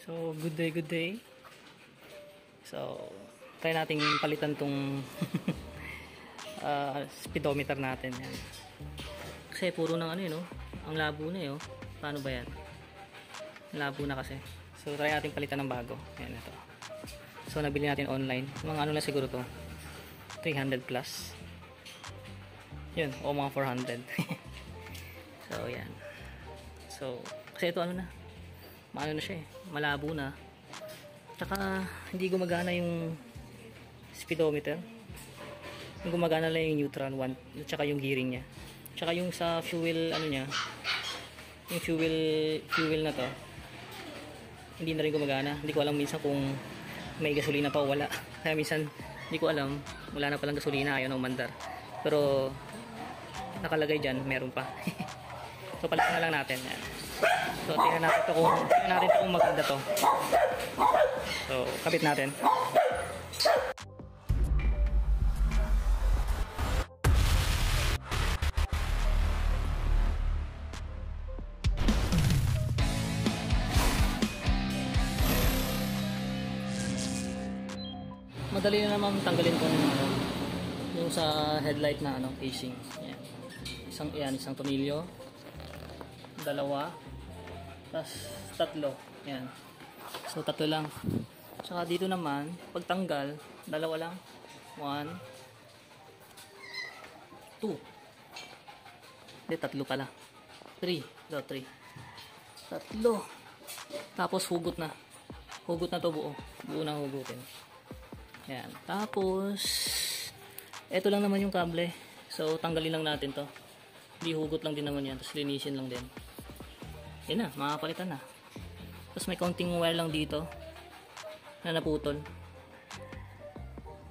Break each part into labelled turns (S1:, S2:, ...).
S1: So, good day, good day. So, try nating palitan tong speedometer natin. Yan. Kasi puro ng ano yun, no? Ang labo na yun. Paano ba yan? Labo na kasi. So, try nating palitan ng bago. Yan, ito. So, nabili natin online. Mga ano lang siguro to. 300 plus. Yun, o mga 400. So, yan. So, kasi ito ano na. Maano na siya eh. Malabo na. Tsaka, hindi gumagana yung speedometer. Yung gumagana lang yung neutral one. Tsaka yung gearing niya. Tsaka yung sa fuel, ano niya. Yung fuel na to. Hindi na rin gumagana. Hindi ko alam minsan kung may gasolina pa o wala. Kaya minsan, hindi ko alam. Wala na palang gasolina. Ayaw na umandar. Pero, nakalagay dyan, meron pa. So, palitan na lang natin. Yan. So, tingnan natin ito kung maganda to. So, kabit natin. Madali na naman tanggalin ko yung sa headlight na casing. Yan. Isang tornilyo. Dalawa. Tapos tatlo. Yan. So tatlo lang. Saka dito naman, pagtanggal, dalawa lang. 1 2. Hindi, tatlo pala. 3. Ito, 3. Tatlo. Tapos hugot na. Hugot na to buo. Buo na hugutin. Yan. Tapos ito lang naman yung kable. So tanggalin lang natin to. Hindi, hugot lang din naman yan. Tapos linisin lang din. Yan na, makapalitan na. Tapos may counting wire lang dito na naputol.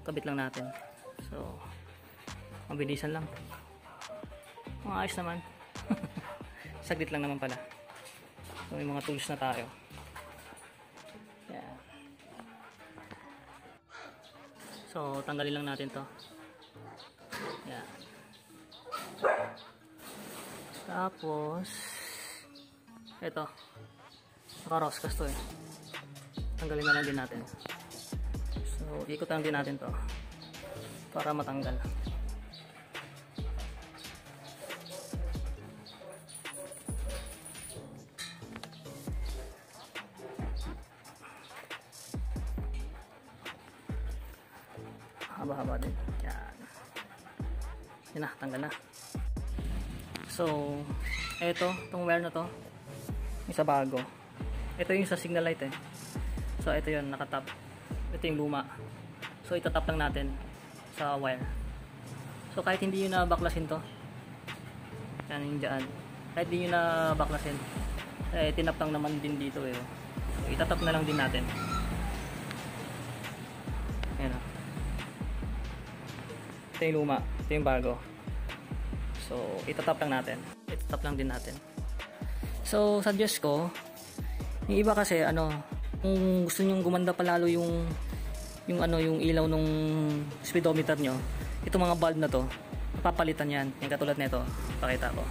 S1: Kabit lang natin. So, mabilisan lang. Maayos naman. Saglit lang naman pala. So, may mga tools na tayo. Yan. So, tanggalin lang natin to. Yan. Tapos ito, naka-roscas to eh. Tanggalin na lang din natin. So, ikot lang din natin to para matanggal. Haba-haba din. Yan. Yan na, tanggal na. So, ito, itong wire na to, isa bago. Ito yung sa signal light eh. So ito yun, nakatap. Ito yung luma. So itatap lang natin sa wire. So kahit hindi yun na baklasin to, yan yung dyan. Kahit hindi yun na baklasin, eh tinap lang naman din dito eh. So itatap na lang din natin. Ayan o. Ito yung luma. Ito yung bago. So itatap lang natin. Itatap lang din natin. So, suggest ko, yung iba kasi, kung gusto nyo gumanda palalo yung ilaw nung speedometer nyo, itong mga bulb na to, papalitan yan. Yung katulad nito, pakita ko.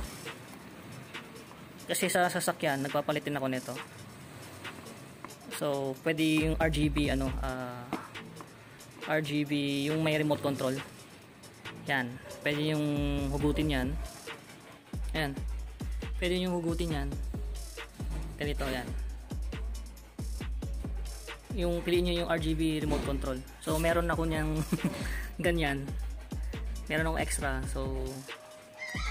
S1: Kasi sa sasakyan, nagpapalitin ako nito. So, pwede yung RGB, RGB, yung may remote control. Yan. Pwede yung hugutin yan. Ayan. Pwede yung hugutin yan. Ganito yan. Yung piliin nyo yung RGB remote control. So meron ako niyang ganyan. Meron akong extra. So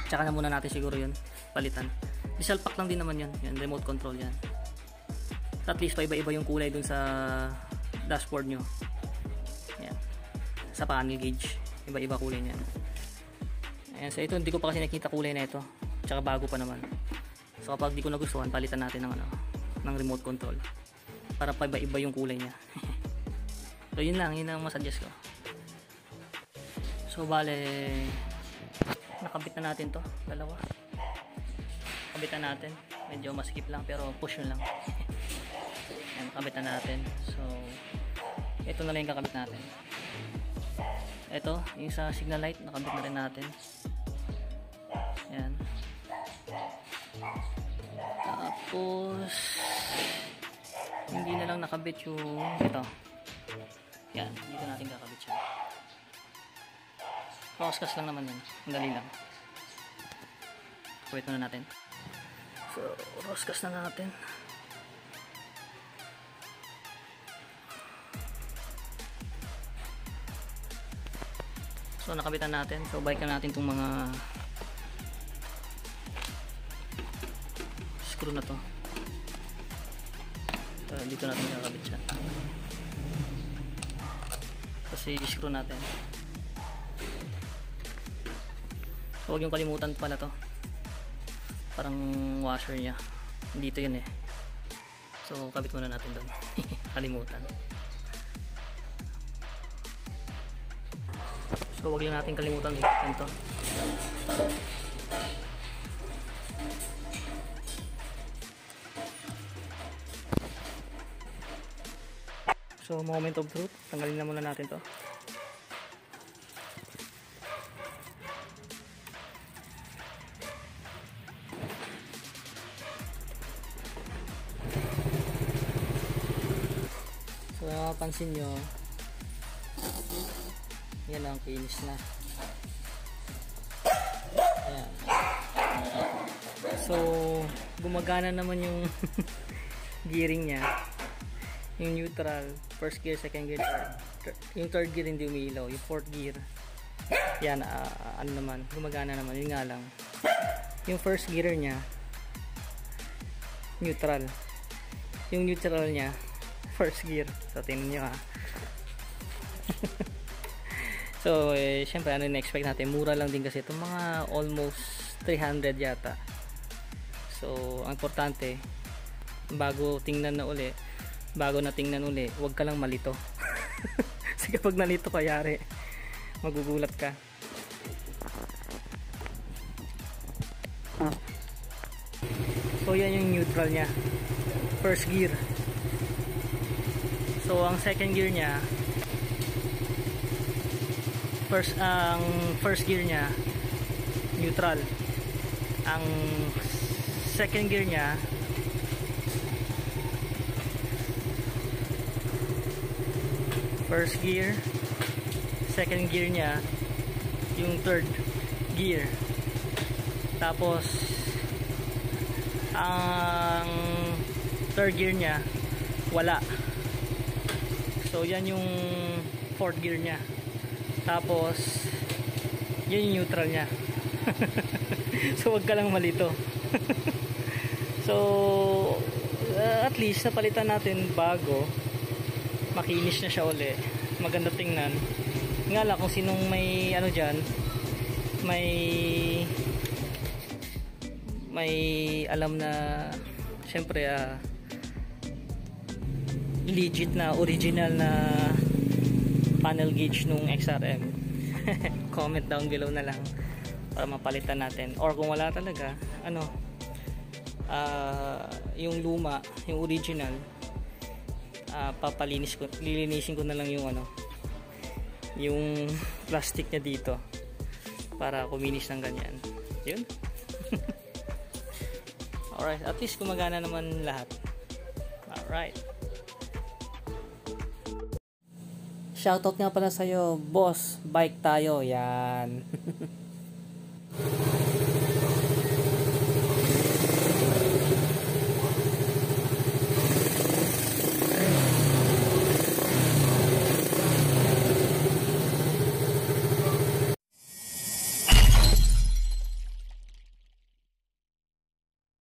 S1: tsaka na muna natin siguro yun. Palitan. Diesel pack lang din naman yun. Yan, remote control yan. At least pa iba-iba yung kulay dun sa dashboard nyo. Yan. Sa panel gauge. Iba-iba kulay niyan. Ayan. So ito, hindi ko pa kasi nakita kulay na ito. Tsaka bago pa naman. So kapag di ko nagustuhan, palitan natin ng remote control para pa iba-iba yung kulay niya. So yun lang, yun ang masuggest ko. So bale, nakabit na natin to, dalawa. Kabitan natin. Medyo masikip lang pero push yun lang. Yan, nakabit na natin. So ito na lang yung kakabit natin. Ito, yung sa signal light, nakabit na rin natin. Yan. Tapos hindi na lang lang nakabit yung ito. Yan, dito natin kakabit siya. Roscas lang naman yan. Ang dali lang. Wait muna natin. So, roscas na natin. So, nakabitan natin. So, balikan natin itong mga screw na to. So, dito natin kakabit siya. Kasi screw natin. So, huwag yung kalimutan pala to. Parang washer niya. Dito yun eh. So, kabit muna natin doon. Kalimutan. So, huwag lang natin kalimutan ito. So, moment of truth. Tanggalin na muna natin to. So, napapansin nyo, yan lang, finish na. Ayan. So, gumagana naman yung gearing niya. Yung neutral, first gear, second gear, yung third gear hindi umiilaw. Yung fourth gear, yan, ano naman, gumagana naman. Yun nga lang, yung first gear niya, neutral. Yung neutral niya, first gear. So, tingnan nyo ha. So, syempre, ano na-expect natin? Mura lang din kasi itong mga almost 300 yata. So, ang importante, bago na tingnan uli, huwag ka lang malito. Kasi kapag nalito ka, yari, magugulat ka. So, yan yung neutral niya. First gear. So, ang second gear niya, first gear niya neutral, ang second gear niya first gear, second gear niya yung third gear, tapos ang third gear niya wala. So yan yung fourth gear niya. Tapos, yun yung neutral niya. So, wag ka lang malito. So, at least, napalitan natin bago. Makinis na siya uli. Maganda tingnan. Nga lang, kung sinong may, ano dyan, may alam na, syempre, legit na, original na panel gauge nung XRM. Comment down below na lang para mapalitan natin, or kung wala talaga, ano, yung luma, yung original, lilinisin ko na lang yung ano, yung plastic niya dito para kuminis ng ganyan. Yun. Alright, at least gumagana naman lahat. Alright. Shoutout nga pala sa'yo, boss, bike tayo, yan.